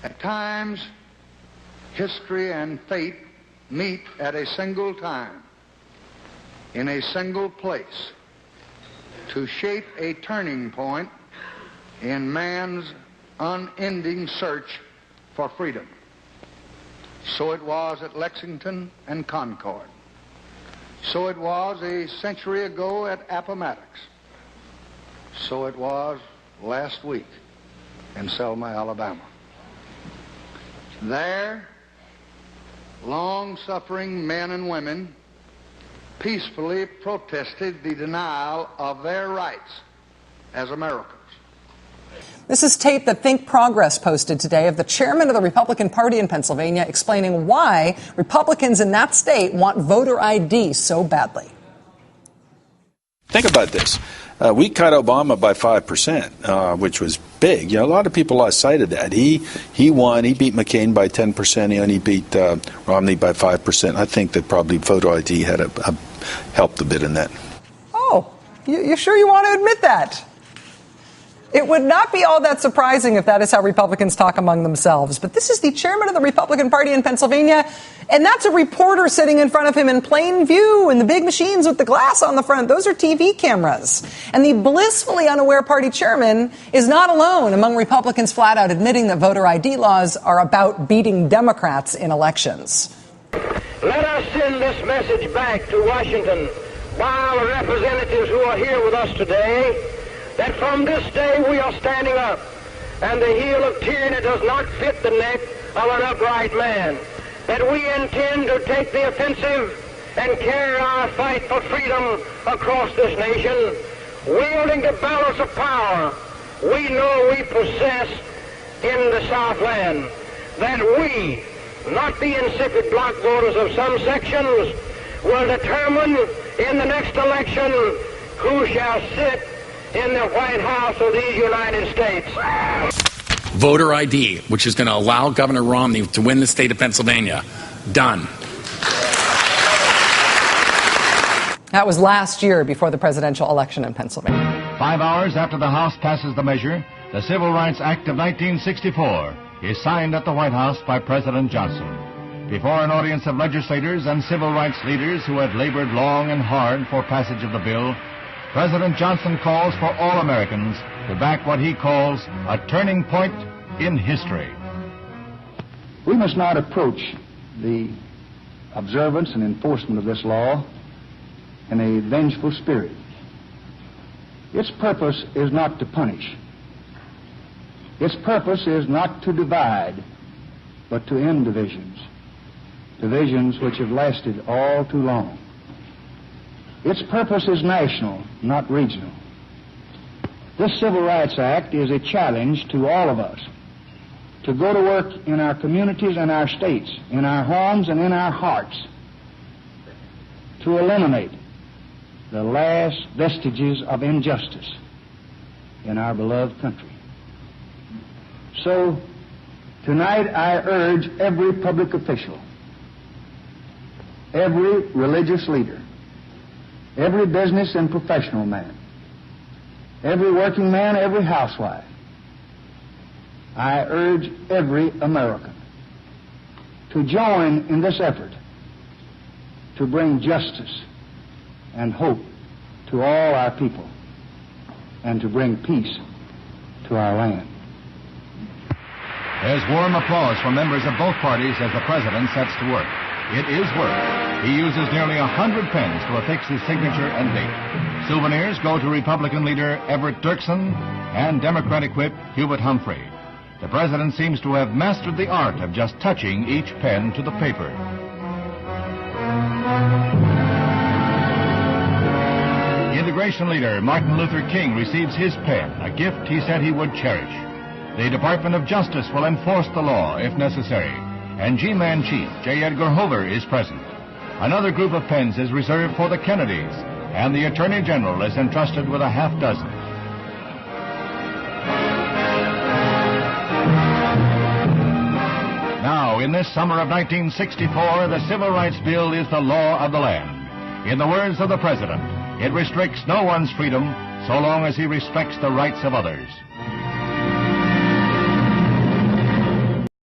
At times, history and fate meet at a single time, in a single place, to shape a turning point in man's unending search for freedom. So it was at Lexington and Concord. So it was a century ago at Appomattox. So it was last week in Selma, Alabama. There, long-suffering men and women peacefully protested the denial of their rights as Americans. This is tape that Think Progress posted today of the chairman of the Republican Party in Pennsylvania explaining why Republicans in that state want voter ID so badly. Think about this. We cut Obama by 5%, which was big. You know, a lot of people lost sight of that. He won. He beat McCain by 10%, and he beat Romney by 5%. I think that probably voter ID had helped a bit in that. Oh, you sure you want to admit that? It would not be all that surprising if that is how Republicans talk among themselves. But this is the chairman of the Republican Party in Pennsylvania, and that's a reporter sitting in front of him in plain view, and the big machines with the glass on the front. Those are TV cameras. And the blissfully unaware party chairman is not alone among Republicans flat out admitting that voter ID laws are about beating Democrats in elections. Let us send this message back to Washington by our representatives who are here with us today, that from this day we are standing up, and the heel of tyranny does not fit the neck of an upright man, that we intend to take the offensive and carry our fight for freedom across this nation, wielding the balance of power we know we possess in the Southland, that we, not the insipid bloc voters of some sections, will determine in the next election who shall sit in the White House of these United States. Voter ID, which is going to allow Governor Romney to win the state of Pennsylvania. Done. That was last year before the presidential election in Pennsylvania. 5 hours after the House passes the measure, the Civil Rights Act of 1964 is signed at the White House by President Johnson. Before an audience of legislators and civil rights leaders who had labored long and hard for passage of the bill, President Johnson calls for all Americans to back what he calls a turning point in history. We must not approach the observance and enforcement of this law in a vengeful spirit. Its purpose is not to punish. Its purpose is not to divide, but to end divisions, divisions which have lasted all too long. Its purpose is national, not regional. This Civil Rights Act is a challenge to all of us to go to work in our communities and our states, in our homes and in our hearts, to eliminate the last vestiges of injustice in our beloved country. So, tonight I urge every public official, every religious leader, every business and professional man, every working man, every housewife, I urge every American to join in this effort to bring justice and hope to all our people and to bring peace to our land. There's warm applause from members of both parties as the president sets to work. It is work. He uses nearly 100 pens to affix his signature and date. Souvenirs go to Republican leader Everett Dirksen and Democratic whip Hubert Humphrey. The president seems to have mastered the art of just touching each pen to the paper. Integration leader Martin Luther King receives his pen, a gift he said he would cherish. The Department of Justice will enforce the law if necessary, and G-Man Chief J. Edgar Hoover is present. Another group of pens is reserved for the Kennedys, and the Attorney General is entrusted with a half dozen. Now, in this summer of 1964, the Civil Rights Bill is the law of the land. In the words of the President, it restricts no one's freedom so long as he respects the rights of others.